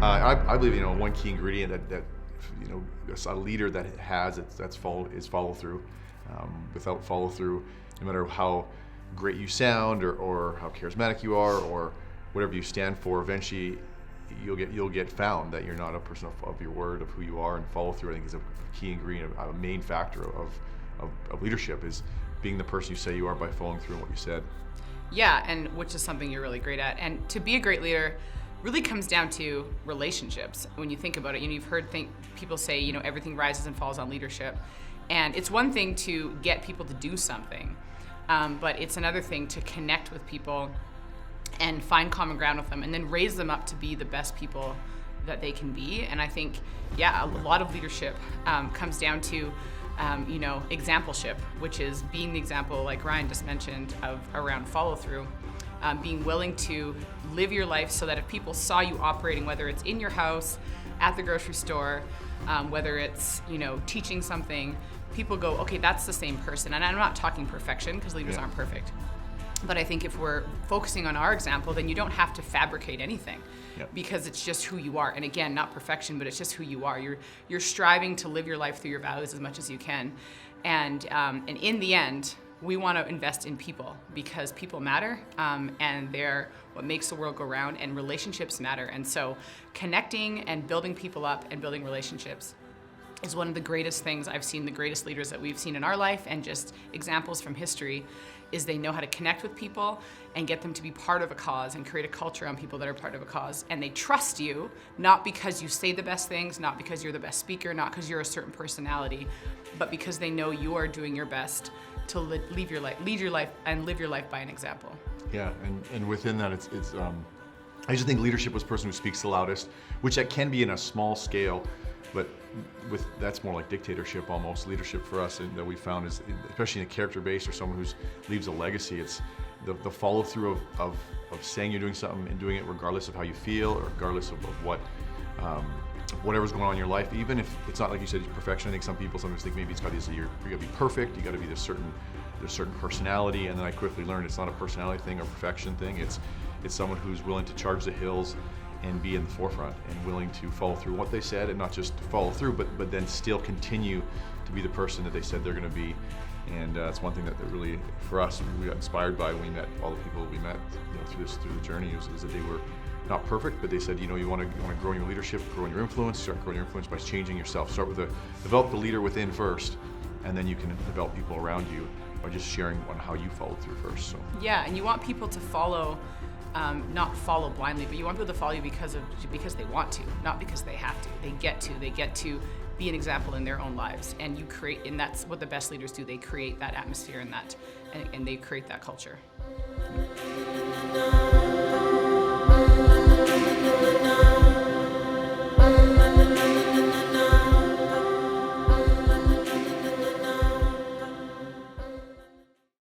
I believe one key ingredient that a leader that has is follow through. Without follow through, no matter how great you sound or how charismatic you are or whatever you stand for, eventually you'll get found that you're not a person of your word, of who you are, and follow through. I think is a key ingredient, a main factor of leadership is being the person you say you are by following through on what you said. Yeah, and which is something you're really great at. And to be a great leader really comes down to relationships. When you think about it, you've heard people say, everything rises and falls on leadership. And it's one thing to get people to do something, but it's another thing to connect with people and find common ground with them and then raise them up to be the best people that they can be. And I think, a lot of leadership comes down to, exampleship, which is being the example, like Ryan just mentioned, around follow through. Being willing to live your life so that if people saw you operating, whether it's in your house, at the grocery store, whether it's, teaching something, people go, okay, that's the same person. And I'm not talking perfection because leaders aren't perfect. But I think if we're focusing on our example, then you don't have to fabricate anything because it's just who you are. And again, not perfection, but it's just who you are. You're striving to live your life through your values as much as you can. And in the end, we want to invest in people because people matter, and they're what makes the world go round, and relationships matter. And so connecting and building people up and building relationships is one of the greatest things I've seen. The greatest leaders that we've seen in our life, and just examples from history, is they know how to connect with people and get them to be part of a cause and create a culture on people that are part of a cause. And they trust you, not because you say the best things, not because you're the best speaker, not because you're a certain personality, but because they know you are doing your best to lead your life and live your life by an example. Yeah, and within that, it's I just think leadership was the person who speaks the loudest, which that can be in a small scale, but that's more like dictatorship almost. Leadership for us, and that we found is, especially in a character base or someone who leaves a legacy, it's the follow through of saying you're doing something and doing it regardless of how you feel or regardless of what whatever's going on in your life. Even if it's not like you said, perfection. I think some people sometimes think maybe it's got to you're gonna be perfect. You got to be there's certain personality, and then I quickly learned it's not a personality thing or perfection thing. It's someone who's willing to charge the hills and be in the forefront and willing to follow through what they said, and not just to follow through, but then still continue to be the person that they said they're going to be. And it's one thing that really, for us, we got inspired by when we met all the people we met through the journey. It was that they were not perfect, but they said, you want to grow in your leadership, grow in your influence. Start growing your influence by changing yourself. Start with develop the leader within first, and then you can develop people around you by just sharing on how you followed through first. So yeah, and you want people to follow. Not follow blindly, but you want people to follow you because they want to, not because they have to. They get to be an example in their own lives, and that's what the best leaders do. They create that atmosphere and they create that culture.